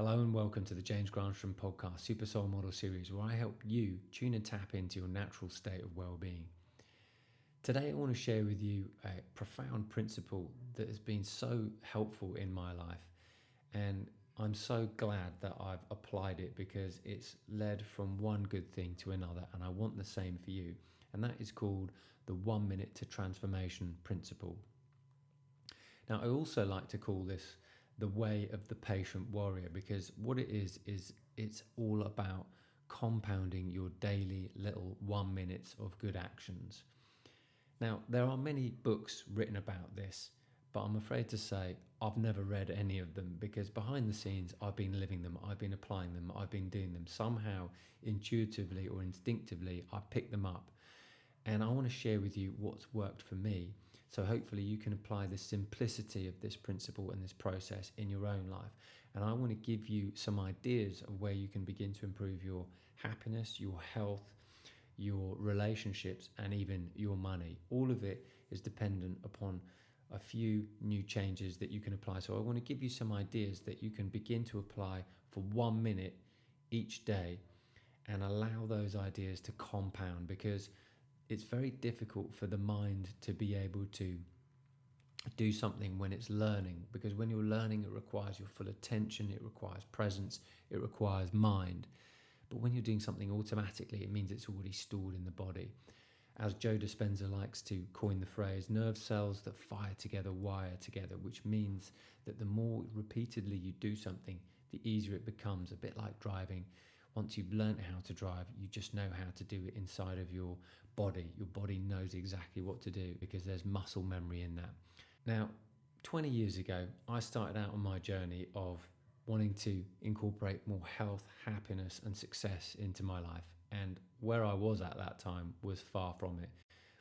Hello and welcome to the Granstrom Podcast Super Soul Model Series, where I help you tune and tap into your natural state of well-being. Today I want to share with you a profound principle that has been so helpful in my life, and I'm so glad that I've applied it because it's led from one good thing to another, and I want the same for you, and that is called the 1 minute to transformation principle. Now, I also like to call this the way of the patient warrior, because what it is it's all about compounding your daily little 1 minutes of good actions. Now, there are many books written about this, but I'm afraid to say I've never read any of them, because behind the scenes I've been living them, I've been applying them, I've been doing them. Somehow, intuitively or instinctively, I pick them up. And I want to share with you what's worked for me. So hopefully you can apply the simplicity of this principle and this process in your own life. And I want to give you some ideas of where you can begin to improve your happiness, your health, your relationships, and even your money. All of it is dependent upon a few new changes that you can apply. So I want to give you some ideas that you can begin to apply for 1 minute each day and allow those ideas to compound, because it's very difficult for the mind to be able to do something when it's learning, because when you're learning, it requires your full attention, it requires presence, it requires mind. But when you're doing something automatically, it means it's already stored in the body. As Joe Dispenza likes to coin the phrase, nerve cells that fire together wire together, which means that the more repeatedly you do something, the easier it becomes. A bit like driving. Once you've learned how to drive, you just know how to do it inside of your body. Your body knows exactly what to do because there's muscle memory in that. Now, 20 years ago, I started out on my journey of wanting to incorporate more health, happiness, and success into my life. And where I was at that time was far from it.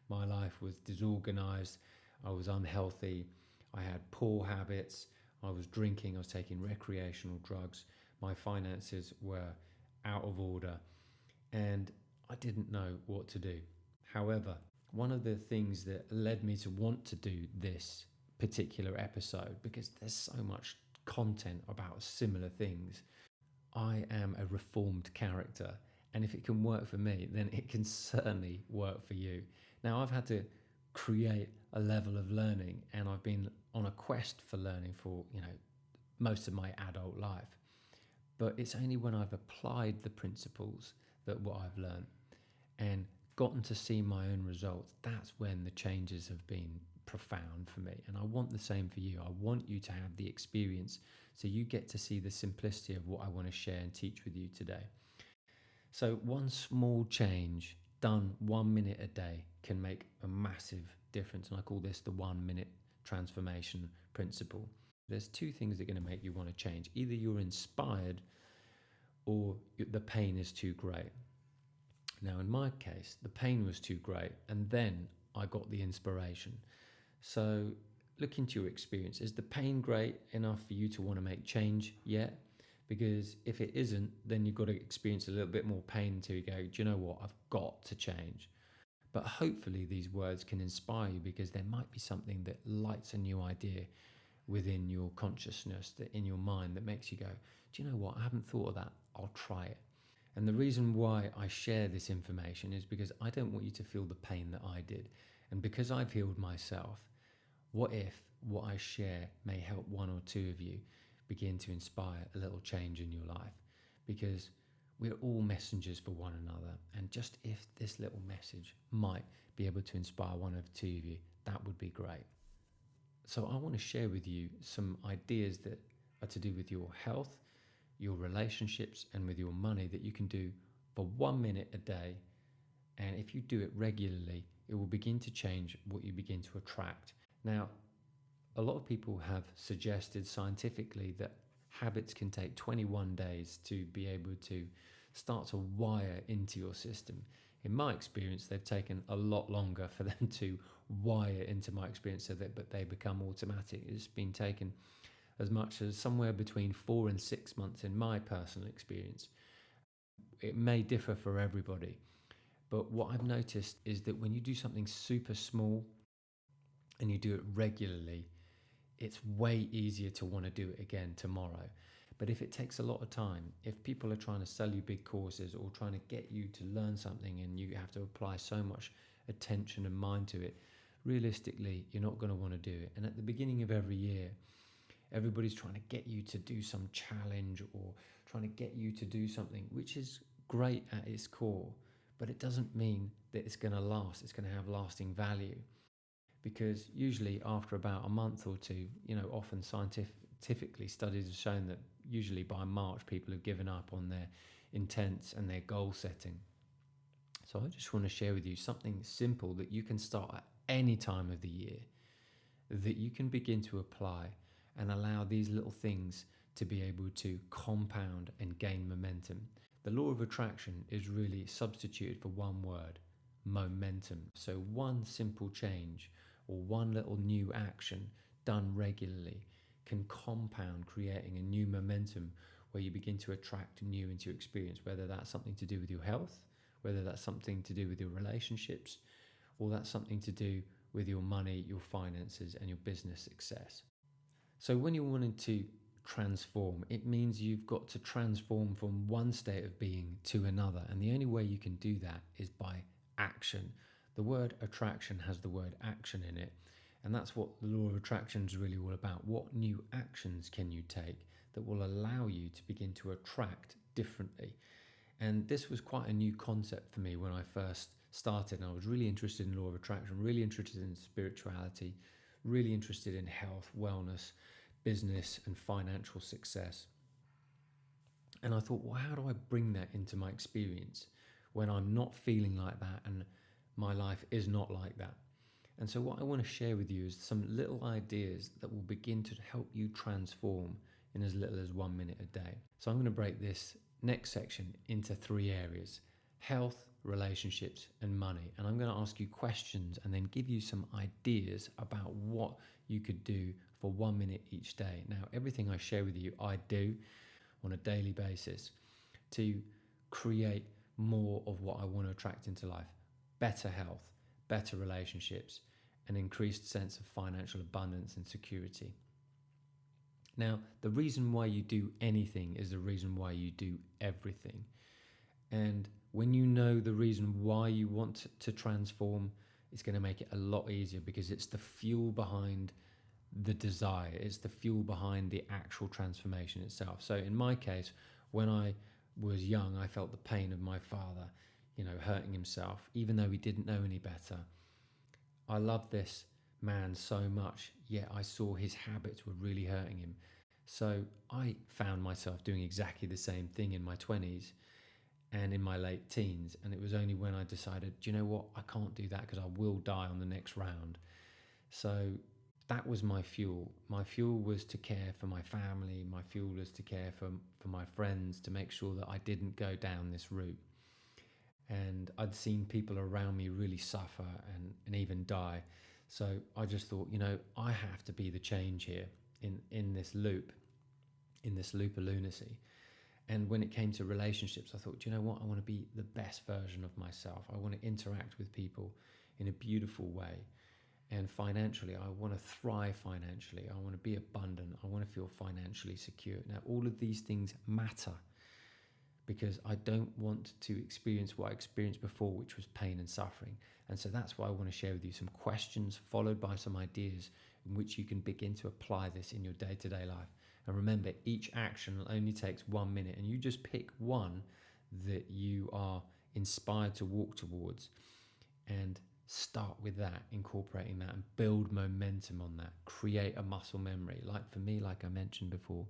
My life was disorganized. I was unhealthy. I had poor habits. I was drinking. I was taking recreational drugs. My finances were out of order, and I didn't know what to do. However, one of the things that led me to want to do this particular episode, because there's so much content about similar things, I am a reformed character, and if it can work for me, then it can certainly work for you. Now, I've had to create a level of learning, and I've been on a quest for learning for most of my adult life. But it's only when I've applied the principles that what I've learned and gotten to see my own results, that's when the changes have been profound for me. And I want the same for you. I want you to have the experience so you get to see the simplicity of what I want to share and teach with you today. So one small change done 1 minute a day can make a massive difference. And I call this the 1 minute transformation principle. There's two things that are going to make you want to change. Either you're inspired or the pain is too great. Now, in my case, the pain was too great, and then I got the inspiration. So look into your experience. Is the pain great enough for you to want to make change yet? Because if it isn't, then you've got to experience a little bit more pain until you go, do you know what? I've got to change. But hopefully these words can inspire you, because there might be something that lights a new idea within your consciousness, that in your mind, that makes you go, do you know what? I haven't thought of that. I'll try it. And the reason why I share this information is because I don't want you to feel the pain that I did. And because I've healed myself, what if what I share may help one or two of you begin to inspire a little change in your life? Because we're all messengers for one another. And just if this little message might be able to inspire one or two of you, that would be great. So I want to share with you some ideas that are to do with your health, your relationships, and with your money that you can do for 1 minute a day. And if you do it regularly, it will begin to change what you begin to attract. Now, a lot of people have suggested scientifically that habits can take 21 days to be able to start to wire into your system. In my experience, they've taken a lot longer for them to wire into my experience but they become automatic. It's been taken as much as somewhere between 4 and 6 months in my personal experience. It may differ for everybody, but what I've noticed is that when you do something super small and you do it regularly, it's way easier to want to do it again tomorrow. But if it takes a lot of time, if people are trying to sell you big courses or trying to get you to learn something and you have to apply so much attention and mind to it, realistically, you're not going to want to do it. And at the beginning of every year, everybody's trying to get you to do some challenge or trying to get you to do something, which is great at its core, but it doesn't mean that it's going to last. It's going to have lasting value, because usually after about a month or two, often scientifically studies have shown that usually by March, people have given up on their intents and their goal setting. So I just want to share with you something simple that you can start at any time of the year, that you can begin to apply and allow these little things to be able to compound and gain momentum. The law of attraction is really substituted for one word: momentum. So one simple change or one little new action done regularly can compound, creating a new momentum where you begin to attract new into your experience, whether that's something to do with your health, whether that's something to do with your relationships, or that's something to do with your money, your finances, and your business success. So when you're wanting to transform, it means you've got to transform from one state of being to another. And the only way you can do that is by action. The word attraction has the word action in it. And that's what the law of attraction is really all about. What new actions can you take that will allow you to begin to attract differently? And this was quite a new concept for me when I first started. And I was really interested in law of attraction, really interested in spirituality, really interested in health, wellness, business, and financial success. And I thought, well, how do I bring that into my experience when I'm not feeling like that and my life is not like that? And so what I want to share with you is some little ideas that will begin to help you transform in as little as 1 minute a day. So I'm going to break this next section into 3 areas: health, relationships, and money. And I'm going to ask you questions and then give you some ideas about what you could do for 1 minute each day. Now, everything I share with you, I do on a daily basis to create more of what I want to attract into life: better health, better relationships, an increased sense of financial abundance and security. Now, the reason why you do anything is the reason why you do everything. And when you know the reason why you want to transform, it's going to make it a lot easier, because it's the fuel behind the desire. It's the fuel behind the actual transformation itself. So in my case, when I was young, I felt the pain of my father, hurting himself, even though he didn't know any better. I loved this man so much, yet I saw his habits were really hurting him. So I found myself doing exactly the same thing in my 20s and in my late teens. And it was only when I decided, do you know what? I can't do that, because I will die on the next round. So that was my fuel. My fuel was to care for my family. My fuel was to care for my friends, to make sure that I didn't go down this route. And I'd seen people around me really suffer and even die. So I just thought, I have to be the change here in this loop of lunacy. And when it came to relationships, I thought, do you know what? I want to be the best version of myself. I want to interact with people in a beautiful way. And financially, I want to thrive financially. I want to be abundant. I want to feel financially secure. Now, all of these things matter, because I don't want to experience what I experienced before, which was pain and suffering. And so that's why I want to share with you some questions followed by some ideas in which you can begin to apply this in your day-to-day life. And remember, each action only takes 1 minute, and you just pick one that you are inspired to walk towards and start with that, incorporating that, and build momentum on that. Create a muscle memory. Like for me, like I mentioned before,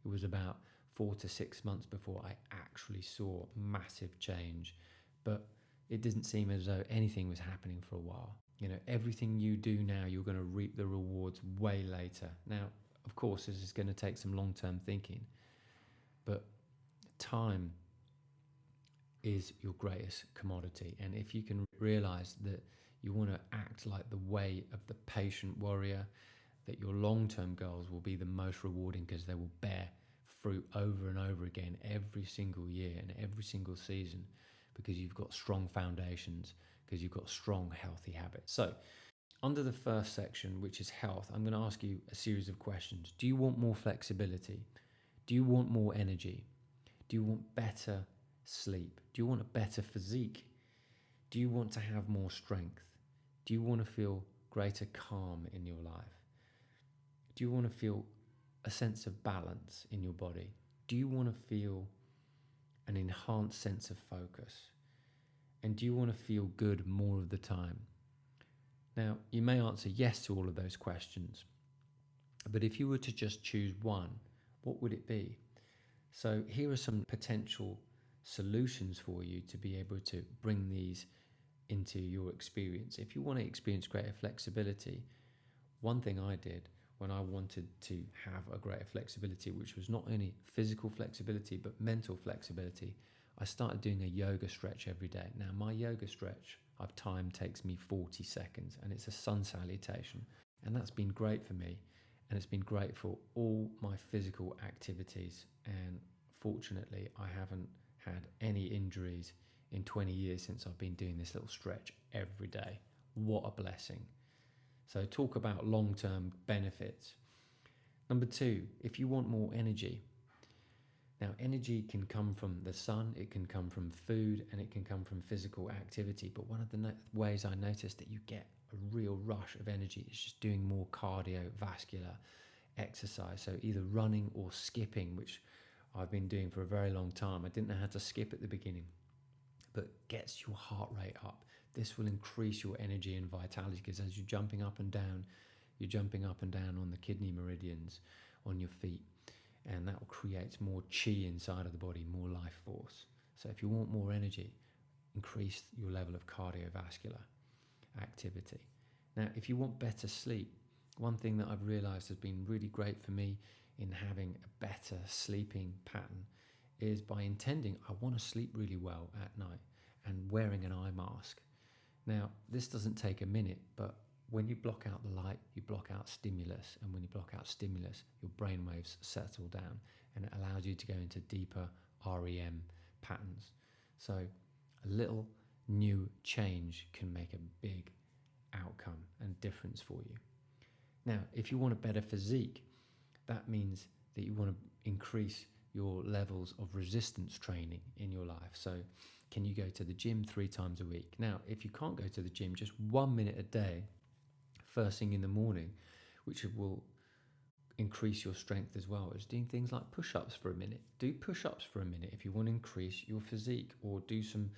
it was about 4 to 6 months before I actually saw massive change. But it didn't seem as though anything was happening for a while. Everything you do now, you're going to reap the rewards way later. Now, of course, this is going to take some long-term thinking, but time is your greatest commodity. And if you can realize that you want to act like the way of the patient warrior, that your long-term goals will be the most rewarding, because they will bear fruit over and over again every single year and every single season, because you've got strong foundations, because you've got strong, healthy habits. So under the first section, which is health, I'm going to ask you a series of questions. Do you want more flexibility? Do you want more energy? Do you want better sleep? Do you want a better physique? Do you want to have more strength? Do you want to feel greater calm in your life? Do you want to feel a sense of balance in your body? Do you want to feel an enhanced sense of focus? And do you want to feel good more of the time? Now, you may answer yes to all of those questions, but if you were to just choose one, what would it be? So here are some potential solutions for you to be able to bring these into your experience. If you want to experience greater flexibility, one thing I did when I wanted to have a greater flexibility, which was not only physical flexibility, but mental flexibility, I started doing a yoga stretch every day. Now, my yoga stretch, I've timed, takes me 40 seconds, and it's a sun salutation. And that's been great for me. And it's been great for all my physical activities. And fortunately, I haven't had any injuries in 20 years since I've been doing this little stretch every day. What a blessing. So talk about long-term benefits. Number 2, if you want more energy. Now, energy can come from the sun, it can come from food, and it can come from physical activity. But one of the ways I noticed that you get a real rush of energy is just doing more cardiovascular exercise. So either running or skipping, which I've been doing for a very long time. I didn't know how to skip at the beginning, but gets your heart rate up. This will increase your energy and vitality, because as you're jumping up and down on the kidney meridians on your feet, and that will create more chi inside of the body, more life force. So if you want more energy, increase your level of cardiovascular activity. Now, if you want better sleep, one thing that I've realized has been really great for me in having a better sleeping pattern is by intending I want to sleep really well at night and wearing an eye mask. Now, this doesn't take a minute, but when you block out the light, you block out stimulus. And when you block out stimulus, your brain waves settle down and it allows you to go into deeper REM patterns. So a little new change can make a big outcome and difference for you. Now, if you want a better physique, that means that you want to increase your levels of resistance training in your life. So can you go to the gym 3 times a week? Now, if you can't go to the gym, just 1 minute a day, first thing in the morning, which will increase your strength as well, is doing things like push-ups for a minute. Do push-ups for a minute if you want to increase your physique, or do some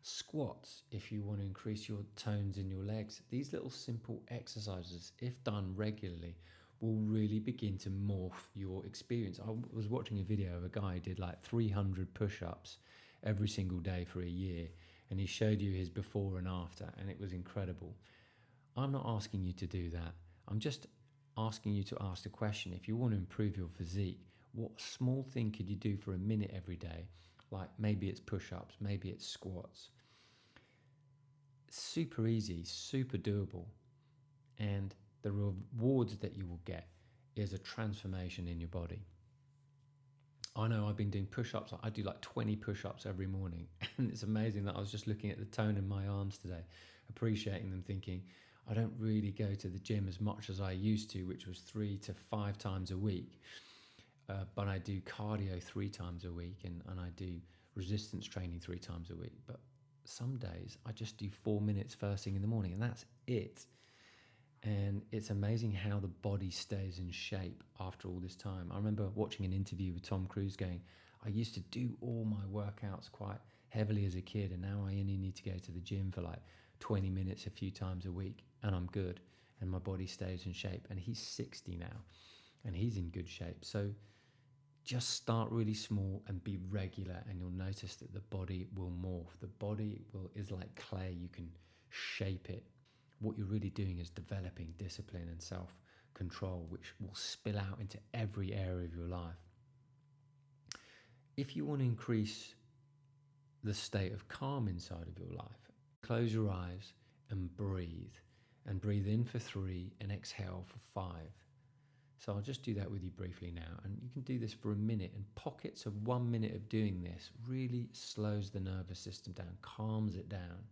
squats if you want to increase your tones in your legs. These little simple exercises, if done regularly, will really begin to morph your experience. I was watching a video of a guy who did like 300 push-ups every single day for a year, and he showed you his before and after, and it was incredible. I'm not asking you to do that. I'm just asking you to ask the question, if you want to improve your physique, what small thing could you do for a minute every day? Like maybe it's push-ups, maybe it's squats. Super easy, super doable. And the rewards that you will get is a transformation in your body. I know I've been doing push-ups. I do like 20 push-ups every morning. And it's amazing that I was just looking at the tone in my arms today, appreciating them, thinking, I don't really go to the gym as much as I used to, which was 3 to 5 times a week. But I do cardio 3 times a week, and I do resistance training 3 times a week. But some days I just do 4 minutes first thing in the morning, and that's it. And it's amazing how the body stays in shape after all this time. I remember watching an interview with Tom Cruise going, I used to do all my workouts quite heavily as a kid, and now I only need to go to the gym for like 20 minutes a few times a week, and I'm good, and my body stays in shape. And he's 60 now, and he's in good shape. So just start really small and be regular, and you'll notice that the body will morph. The body is like clay. You can shape it. What you're really doing is developing discipline and self-control, which will spill out into every area of your life. If you want to increase the state of calm inside of your life, close your eyes and breathe. And breathe in for 3 and exhale for 5. So I'll just do that with you briefly now. And you can do this for a minute. And pockets of 1 minute of doing this really slows the nervous system down, calms it down.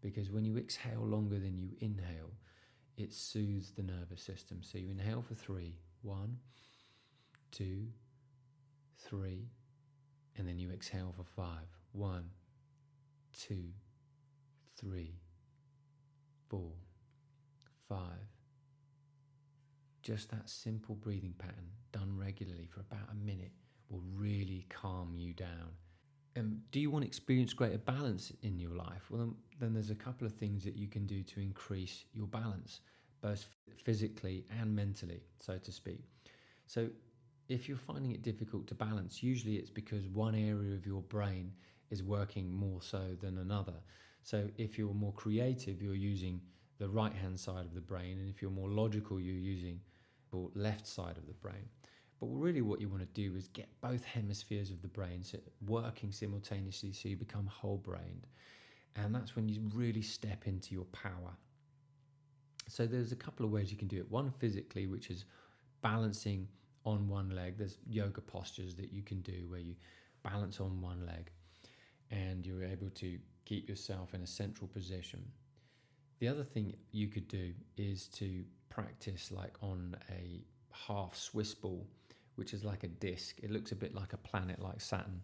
Because when you exhale longer than you inhale, it soothes the nervous system. So you inhale for 3. 1, 2, 3, and then you exhale for 5. 1, 2, 3, 4, 5. Just that simple breathing pattern done regularly for about a minute will really calm you down. Do you want to experience greater balance in your life? Well, then there's a couple of things that you can do to increase your balance, both physically and mentally, so to speak. So if you're finding it difficult to balance, usually it's because one area of your brain is working more so than another. So if you're more creative, you're using the right-hand side of the brain, and if you're more logical, you're using the left side of the brain. But really what you want to do is get both hemispheres of the brain working simultaneously so you become whole-brained. And that's when you really step into your power. So there's a couple of ways you can do it. One physically, which is balancing on one leg. There's yoga postures that you can do where you balance on one leg and you're able to keep yourself in a central position. The other thing you could do is to practice like on a half Swiss ball, which is like a disc. It looks a bit like a planet like Saturn,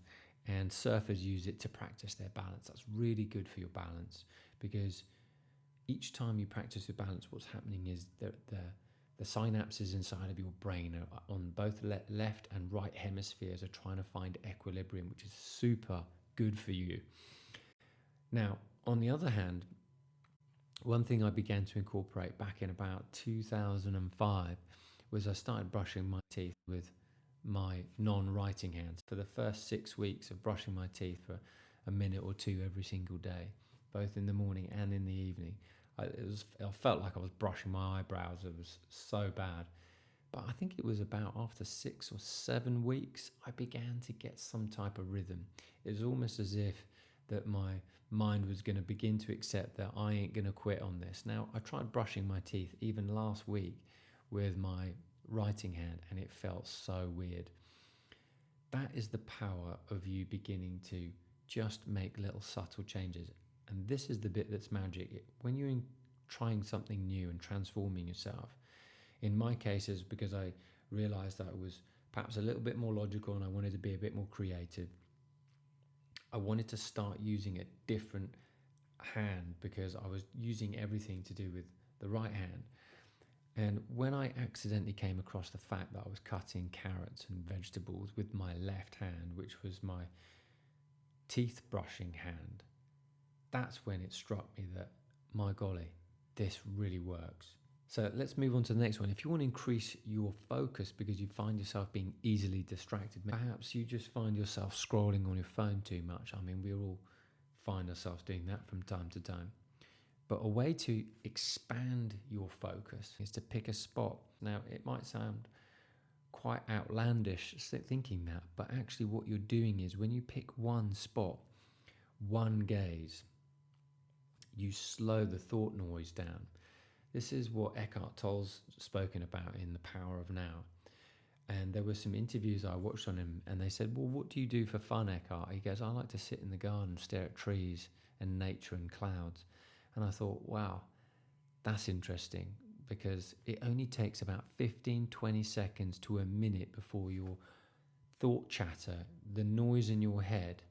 and surfers use it to practice their balance. That's really good for your balance, because each time you practice your balance, what's happening is the synapses inside of your brain are on both left and right hemispheres are trying to find equilibrium, which is super good for you. Now, on the other hand, one thing I began to incorporate back in about 2005 was I started brushing my teeth with my non-writing hands. For the first 6 weeks of brushing my teeth for a minute or two every single day, both in the morning and in the evening, I felt like I was brushing my eyebrows. It was so bad. But I think it was about after 6 or 7 weeks, I began to get some type of rhythm. It was almost as if that my mind was going to begin to accept that I ain't going to quit on this. Now, I tried brushing my teeth even last week with my writing hand, and it felt so weird. That is the power of you beginning to just make little subtle changes. And this is the bit that's magic. When you're trying something new and transforming yourself, in my case, is because I realized that I was perhaps a little bit more logical and I wanted to be a bit more creative. I wanted to start using a different hand because I was using everything to do with the right hand. And when I accidentally came across the fact that I was cutting carrots and vegetables with my left hand, which was my teeth brushing hand, that's when it struck me that, my golly, this really works. So let's move on to the next one. If you want to increase your focus because you find yourself being easily distracted, perhaps you just find yourself scrolling on your phone too much. I mean, we all find ourselves doing that from time to time. But a way to expand your focus is to pick a spot. Now, it might sound quite outlandish thinking that, but actually what you're doing is when you pick one spot, one gaze, you slow the thought noise down. This is what Eckhart Tolle's spoken about in The Power of Now. And there were some interviews I watched on him, and they said, well, what do you do for fun, Eckhart? He goes, I like to sit in the garden, stare at trees and nature and clouds. And I thought, wow, that's interesting, because it only takes about 15-20 seconds to a minute before your thought chatter, the noise in your head,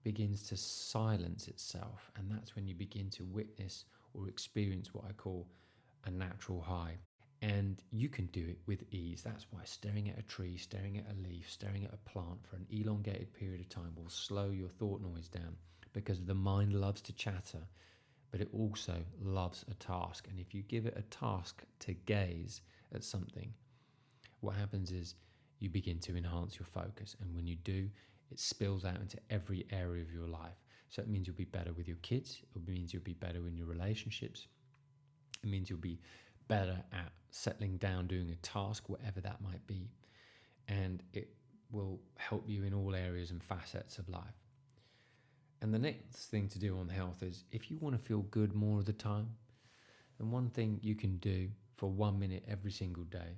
begins to silence itself. And that's when you begin to witness or experience what I call a natural high. And you can do it with ease. That's why staring at a tree, staring at a leaf, staring at a plant for an elongated period of time will slow your thought noise down, because the mind loves to chatter, but it also loves a task. And if you give it a task to gaze at something, what happens is you begin to enhance your focus. And when you do, it spills out into every area of your life. So it means you'll be better with your kids. It means you'll be better in your relationships. It means you'll be better at settling down, doing a task, whatever that might be. And it will help you in all areas and facets of life. And the next thing to do on health is, if you want to feel good more of the time, then one thing you can do for 1 minute every single day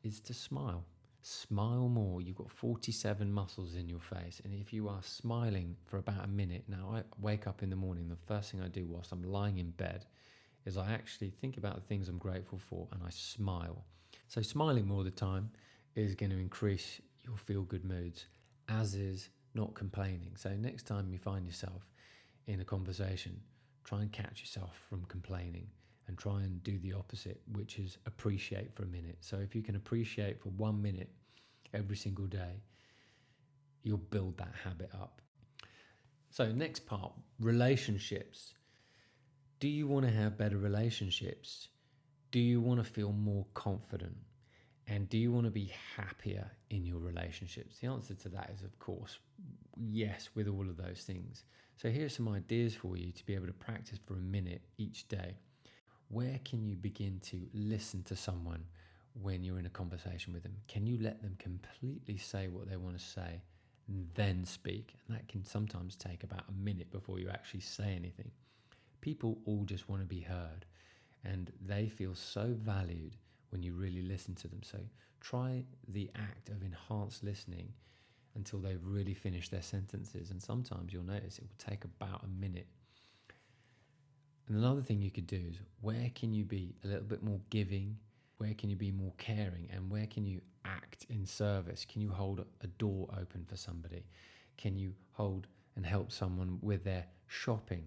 is to smile. Smile more. You've got 47 muscles in your face. And if you are smiling for about a minute, now I wake up in the morning, the first thing I do whilst I'm lying in bed is I actually think about the things I'm grateful for and I smile. So smiling more of the time is going to increase your feel-good moods. as is not complaining. So next time you find yourself in a conversation, try and catch yourself from complaining and try and do the opposite, which is appreciate for a minute. So if you can appreciate for 1 minute every single day, you'll build that habit up. So next part, relationships. Do you want to have better relationships? Do you want to feel more confident? And do you want to be happier in your relationships? The answer to that is, of course, yes, with all of those things. So here's some ideas for you to be able to practice for a minute each day. Where can you begin to listen to someone when you're in a conversation with them? Can you let them completely say what they want to say and then speak? And that can sometimes take about a minute before you actually say anything. People all just want to be heard, and they feel so valued when you really listen to them. So try the act of enhanced listening until they've really finished their sentences. And sometimes you'll notice it will take about a minute. And another thing you could do is, where can you be a little bit more giving? Where can you be more caring? And where can you act in service? Can you hold a door open for somebody? Can you hold and help someone with their shopping?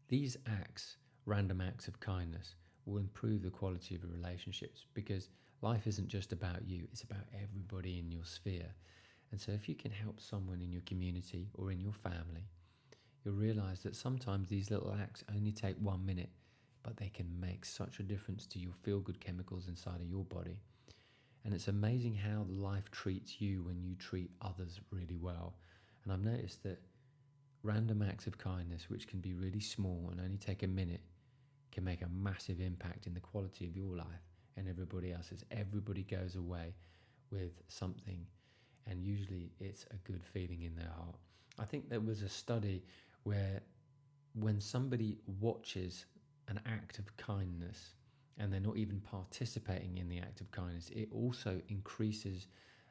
These acts, random acts of kindness, will improve the quality of your relationships, because life isn't just about you, it's about everybody in your sphere. And so if you can help someone in your community or in your family, you'll realize that sometimes these little acts only take 1 minute, but they can make such a difference to your feel-good chemicals inside of your body. And it's amazing how life treats you when you treat others really well. And I've noticed that random acts of kindness, which can be really small and only take a minute, can make a massive impact in the quality of your life and everybody else's. Everybody goes away with something, and usually it's a good feeling in their heart. I think there was a study where when somebody watches an act of kindness and they're not even participating in the act of kindness, it also increases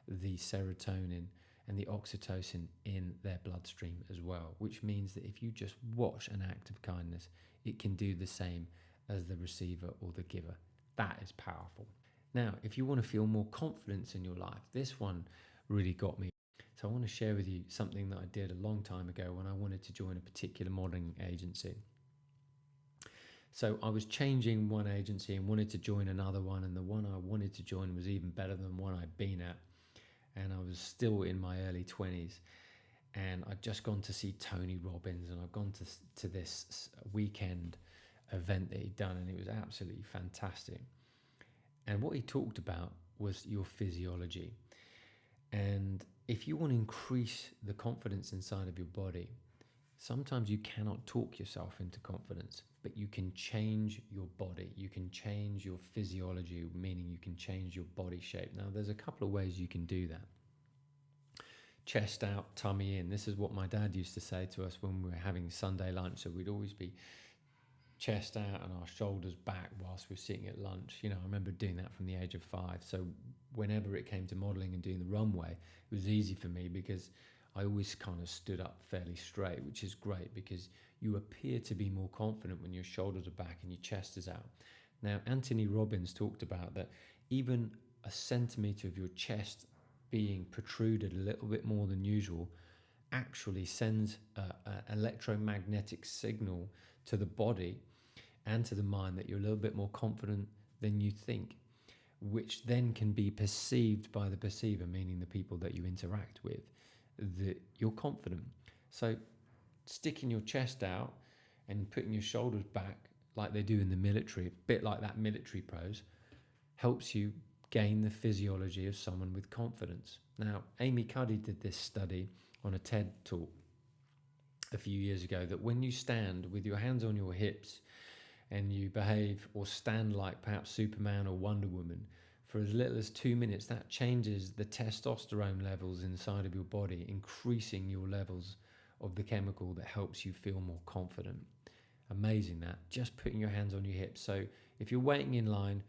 the serotonin and the oxytocin in their bloodstream as well, which means that if you just watch an act of kindness, it can do the same as the receiver or the giver. That is powerful. Now, if you want to feel more confidence in your life, this one really got me. So I want to share with you something that I did a long time ago when I wanted to join a particular modelling agency. So I was changing one agency and wanted to join another one, and the one I wanted to join was even better than one I'd been at. And I was still in my early 20s, and I'd just gone to see Tony Robbins, and I'd gone to this weekend event that he'd done, and it was absolutely fantastic. And what he talked about was your physiology. And if you want to increase the confidence inside of your body, sometimes you cannot talk yourself into confidence, but you can change your body. You can change your physiology, meaning you can change your body shape. Now, there's a couple of ways you can do that. Chest out, tummy in. This is what my dad used to say to us when we were having Sunday lunch. So we'd always be chest out and our shoulders back whilst we're sitting at lunch. You know, I remember doing that from the age of 5. So whenever it came to modelling and doing the runway, it was easy for me because I always kind of stood up fairly straight, which is great because you appear to be more confident when your shoulders are back and your chest is out. Now, Anthony Robbins talked about that even a centimetre of your chest being protruded a little bit more than usual actually sends an electromagnetic signal to the body and to the mind that you're a little bit more confident than you think, which then can be perceived by the perceiver, meaning the people that you interact with, that you're confident. So sticking your chest out and putting your shoulders back like they do in the military, a bit like that military pose, helps you gain the physiology of someone with confidence. Now, Amy Cuddy did this study on a TED talk a few years ago, that when you stand with your hands on your hips and you behave or stand like perhaps Superman or Wonder Woman for as little as 2 minutes, that changes the testosterone levels inside of your body, increasing your levels of the chemical that helps you feel more confident. Amazing that, just putting your hands on your hips. So if you're waiting in line,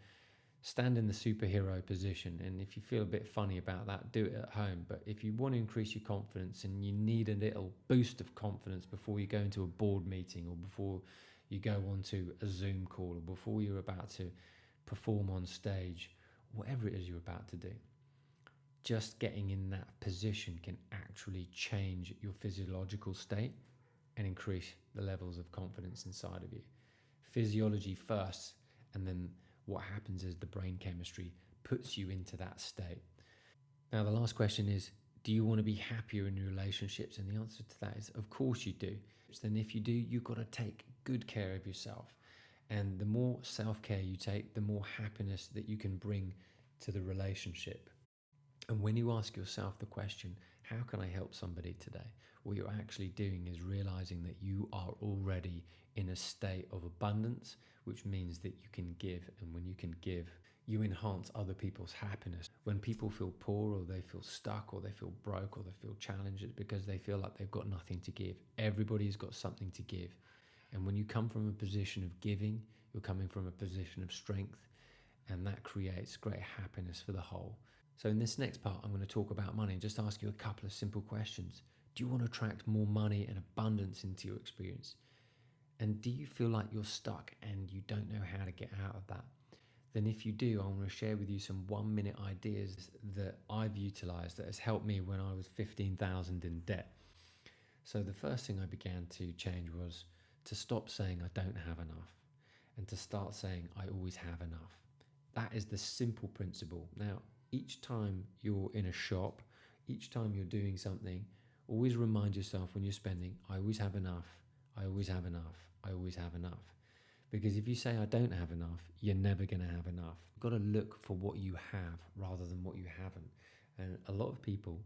stand in the superhero position, and if you feel a bit funny about that, do it at home. But if you want to increase your confidence and you need a little boost of confidence before you go into a board meeting, or before you go onto a Zoom call, or before you're about to perform on stage, whatever it is you're about to do, just getting in that position can actually change your physiological state and increase the levels of confidence inside of you. Physiology first, and then what happens is the brain chemistry puts you into that state. Now, the last question is, do you want to be happier in your relationships? And the answer to that is, of course you do. Then if you do, you've got to take good care of yourself. And the more self-care you take, the more happiness that you can bring to the relationship. And when you ask yourself the question, how can I help somebody today? What you're actually doing is realizing that you are already in a state of abundance, which means that you can give. And when you can give, you enhance other people's happiness. When people feel poor, or they feel stuck, or they feel broke, or they feel challenged, it's because they feel like they've got nothing to give. Everybody's got something to give. And when you come from a position of giving, you're coming from a position of strength, and that creates great happiness for the whole. So in this next part, I'm going to talk about money and just ask you a couple of simple questions. Do you want to attract more money and abundance into your experience? And do you feel like you're stuck and you don't know how to get out of that? Then if you do, I want to share with you some 1-minute ideas that I've utilized that has helped me when I was 15,000 in debt. So the first thing I began to change was to stop saying I don't have enough and to start saying I always have enough. That is the simple principle. Now, each time you're in a shop, each time you're doing something, always remind yourself when you're spending, I always have enough, I always have enough, I always have enough. Because if you say I don't have enough, you're never going to have enough. You've got to look for what you have rather than what you haven't. And a lot of people,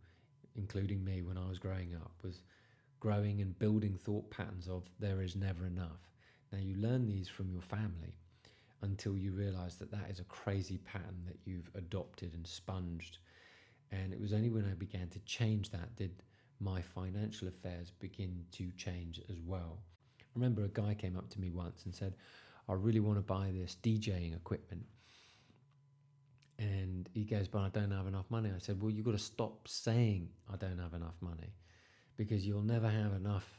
including me when I was growing up, was growing and building thought patterns of there is never enough. Now you learn these from your family until you realize that that is a crazy pattern that you've adopted and sponged. And it was only when I began to change that did my financial affairs begin to change as well. I remember a guy came up to me once and said, I really want to buy this DJing equipment. And he goes, but I don't have enough money. I said, well, you've got to stop saying I don't have enough money, because you'll never have enough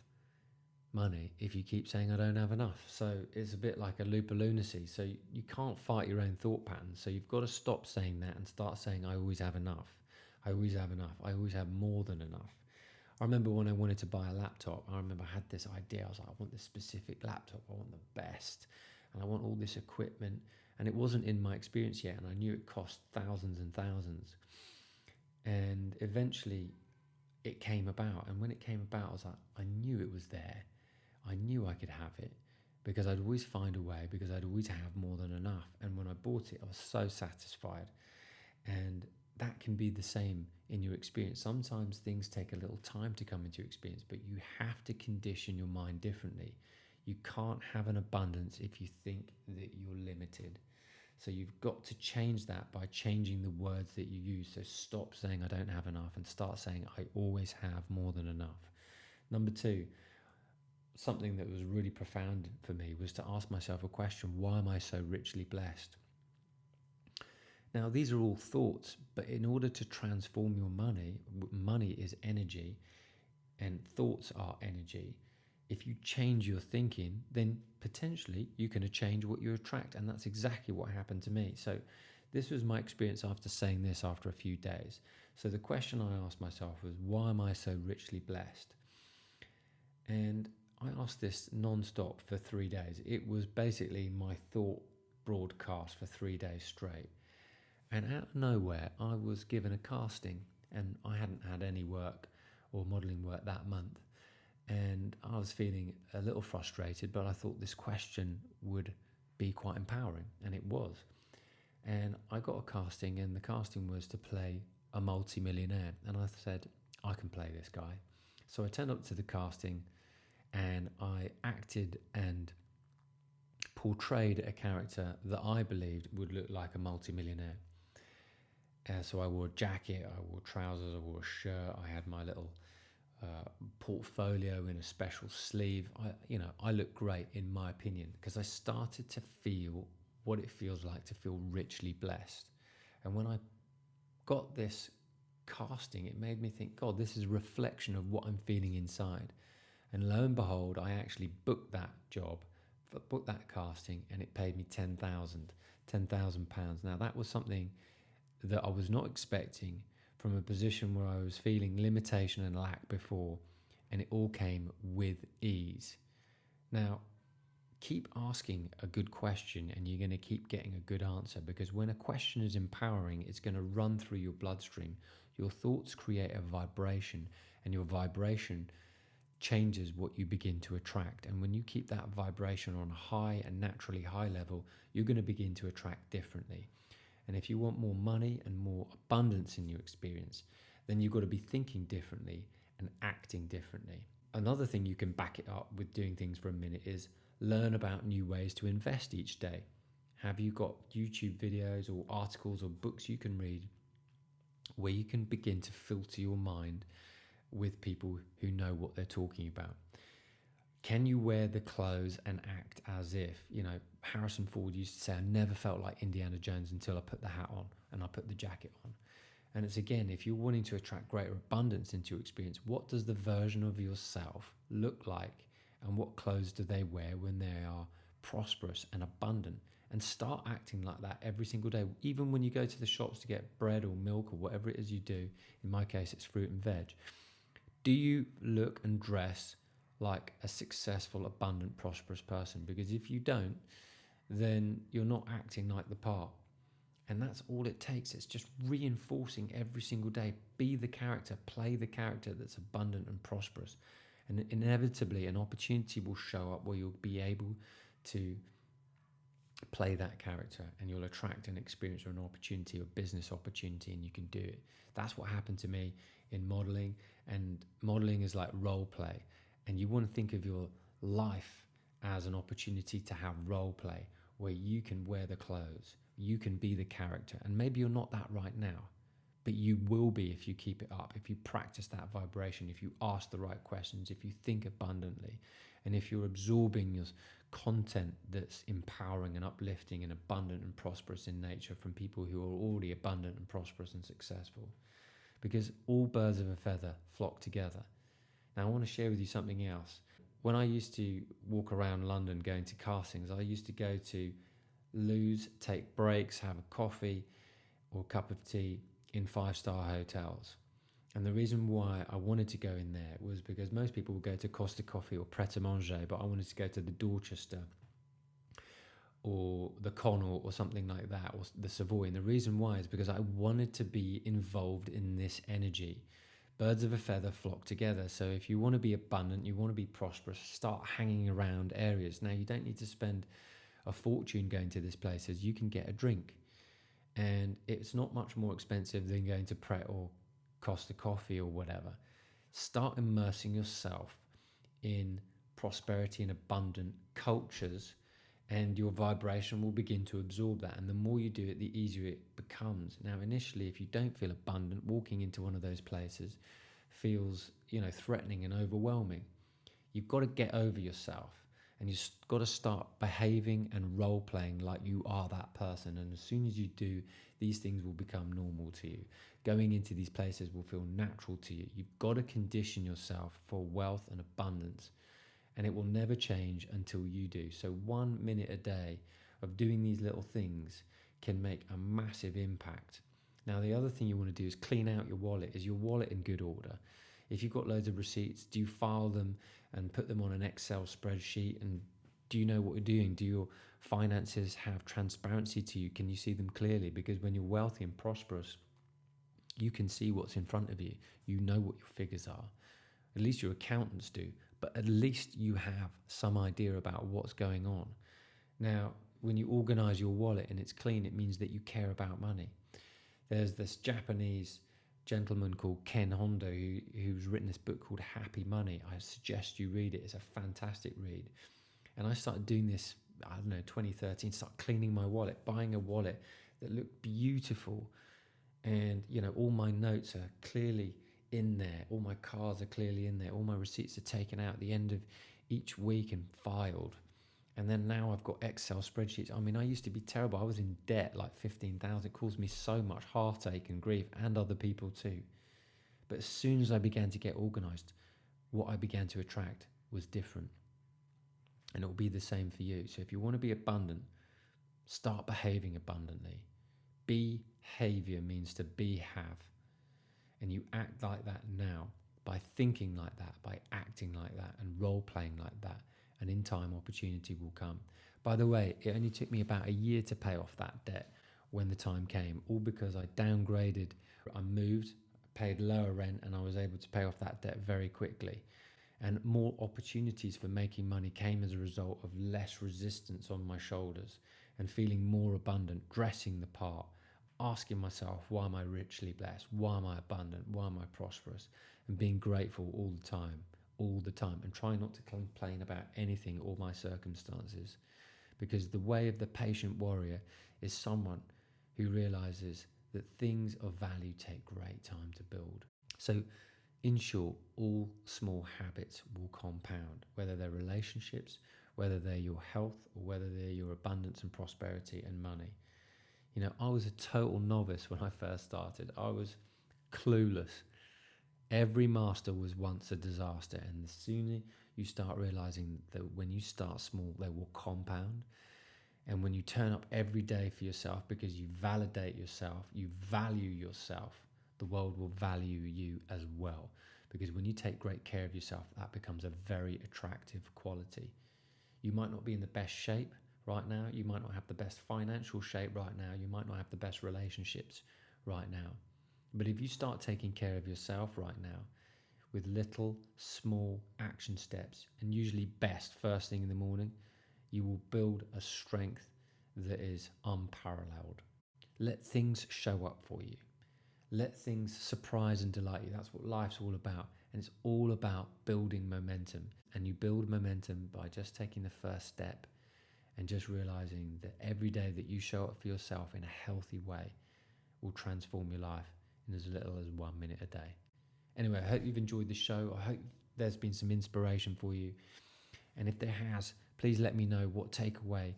money if you keep saying I don't have enough. So it's a bit like a loop of lunacy. So you can't fight your own thought patterns. So you've got to stop saying that and start saying I always have enough. I always have enough. I always have more than enough. I remember when I wanted to buy a laptop, I remember I had this idea. I was like, I want this specific laptop. I want the best. And I want all this equipment. And it wasn't in my experience yet. And I knew it cost thousands and thousands. And eventually it came about. And when it came about, I was like, I knew it was there. I knew I could have it because I'd always find a way, because I'd always have more than enough. And when I bought it, I was so satisfied. And that can be the same in your experience. Sometimes things take a little time to come into your experience, but you have to condition your mind differently. You can't have an abundance if you think that you're limited. So you've got to change that by changing the words that you use. So stop saying I don't have enough and start saying I always have more than enough. Number 2, something that was really profound for me was to ask myself a question: why am I so richly blessed? Now, these are all thoughts, but in order to transform your money, money is energy and thoughts are energy. If you change your thinking, then potentially you can change what you attract. And that's exactly what happened to me. So this was my experience after saying this after a few days. So the question I asked myself was, why am I so richly blessed? And I asked this non-stop for 3 days. It was basically my thought broadcast for 3 days straight. And out of nowhere, I was given a casting, and I hadn't had any work or modelling work that month. And I was feeling a little frustrated, but I thought this question would be quite empowering, and it was. And I got a casting, and the casting was to play a multi-millionaire. And I said, I can play this guy. So I turned up to the casting, and I acted and portrayed a character that I believed would look like a multi-millionaire. So I wore a jacket, I wore trousers, I wore a shirt, I had my little portfolio in a special sleeve. I looked great in my opinion, because I started to feel what it feels like to feel richly blessed. And when I got this casting, it made me think, God, this is a reflection of what I'm feeling inside. And lo and behold, I actually booked that job, booked that casting, and it paid me £10,000. Now that was something that I was not expecting, from a position where I was feeling limitation and lack before, and it all came with ease. Now, keep asking a good question and you're going to keep getting a good answer, because when a question is empowering, it's going to run through your bloodstream. Your thoughts create a vibration, and your vibration changes what you begin to attract. And when you keep that vibration on a high and naturally high level, you're going to begin to attract differently. And if you want more money and more abundance in your experience, then you've got to be thinking differently and acting differently. Another thing you can back it up with doing things for a minute is learn about new ways to invest each day. Have you got YouTube videos or articles or books you can read where you can begin to filter your mind with people who know what they're talking about? Can you wear the clothes and act as if, Harrison Ford used to say, I never felt like Indiana Jones until I put the hat on and I put the jacket on. And it's again, if you're wanting to attract greater abundance into your experience, what does the version of yourself look like, and what clothes do they wear when they are prosperous and abundant? And start acting like that every single day. Even when you go to the shops to get bread or milk or whatever it is you do, in my case it's fruit and veg, do you look and dress like a successful, abundant, prosperous person? Because if you don't, then you're not acting like the part. And that's all it takes. It's just reinforcing every single day. Be the character, play the character that's abundant and prosperous. And inevitably an opportunity will show up where you'll be able to play that character, and you'll attract an experience or an opportunity or business opportunity, and you can do it. That's what happened to me in modeling, and modeling is like role play. And you want to think of your life as an opportunity to have role play where you can wear the clothes, you can be the character. And maybe you're not that right now, but you will be if you keep it up, if you practice that vibration, if you ask the right questions, if you think abundantly, and if you're absorbing your content that's empowering and uplifting and abundant and prosperous in nature from people who are already abundant and prosperous and successful. Because all birds of a feather flock together. Now, I want to share with you something else. When I used to walk around London going to castings, I used to go to Lou's, take breaks, have a coffee or a cup of tea in 5-star hotels. And the reason why I wanted to go in there was because most people would go to Costa Coffee or Pret a Manger, but I wanted to go to the Dorchester or the Connaught or something like that, or the Savoy. And the reason why is because I wanted to be involved in this energy. Birds of a feather flock together. So if you want to be abundant, you want to be prosperous, start hanging around areas. Now, you don't need to spend a fortune going to these places. You can get a drink, and it's not much more expensive than going to Pret or Costa Coffee or whatever. Start immersing yourself in prosperity and abundant cultures, and your vibration will begin to absorb that. And the more you do it, the easier it becomes. Now, initially, if you don't feel abundant, walking into one of those places feels, threatening and overwhelming. You've got to get over yourself, and you've got to start behaving and role playing like you are that person. And as soon as you do, these things will become normal to you. Going into these places will feel natural to you. You've got to condition yourself for wealth and abundance, and it will never change until you do. So 1 minute a day of doing these little things can make a massive impact. Now, the other thing you want to do is clean out your wallet. Is your wallet in good order? If you've got loads of receipts, do you file them and put them on an Excel spreadsheet? And do you know what you're doing? Do your finances have transparency to you? Can you see them clearly? Because when you're wealthy and prosperous, you can see what's in front of you. You know what your figures are. At least your accountants do. But at least you have some idea about what's going on. Now, when you organize your wallet and it's clean, it means that you care about money. There's this Japanese gentleman called Ken Hondo who's written this book called Happy Money. I suggest you read it. It's a fantastic read. And I started doing this, 2013, start cleaning my wallet, buying a wallet that looked beautiful. And, all my notes are clearly in there. All my cards are clearly in there. All my receipts are taken out at the end of each week and filed. And then now I've got Excel spreadsheets. I used to be terrible. I was in debt like 15,000. It caused me so much heartache and grief, and other people too. But as soon as I began to get organized, what I began to attract was different. And it will be the same for you. So if you want to be abundant, start behaving abundantly. Behavior means to be have. and you act like that now, by thinking like that, by acting like that, and role playing like that, and in time opportunity will come. By the way, it only took me about a year to pay off that debt when the time came, all because I downgraded, I moved, paid lower rent, and I was able to pay off that debt very quickly. And more opportunities for making money came as a result of less resistance on my shoulders and feeling more abundant, dressing the part, asking myself, why am I richly blessed? Why am I abundant? Why am I prosperous? And being grateful all the time, and trying not to complain about anything or my circumstances. Because the way of the patient warrior is someone who realizes that things of value take great time to build. So, in short, all small habits will compound, whether they're relationships, whether they're your health, or whether they're your abundance and prosperity and money. You know, I was a total novice when I first started. I was clueless. Every master was once a disaster, and the sooner you start realizing that when you start small, they will compound. And when you turn up every day for yourself because you validate yourself, you value yourself, the world will value you as well. Because when you take great care of yourself, that becomes a very attractive quality. You might not be in the best shape right now. You might not have the best financial shape right now. You might not have the best relationships right now. But if you start taking care of yourself right now with little, small action steps, and usually best first thing in the morning, you will build a strength that is unparalleled. Let things show up for you. Let things surprise and delight you. That's what life's all about. And it's all about building momentum. And you build momentum by just taking the first step and just realizing that every day that you show up for yourself in a healthy way will transform your life in as little as 1 minute a day. Anyway, I hope you've enjoyed the show. I hope there's been some inspiration for you. And if there has, please let me know what takeaway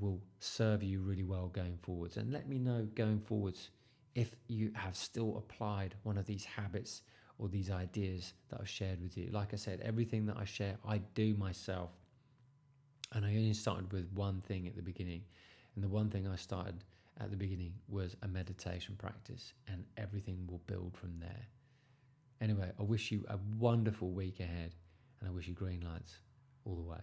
will serve you really well going forwards. And let me know going forwards if you have still applied one of these habits or these ideas that I've shared with you. Like I said, everything that I share, I do myself. And I only started with one thing at the beginning. And the one thing I started at the beginning was a meditation practice, and everything will build from there. Anyway, I wish you a wonderful week ahead, and I wish you green lights all the way.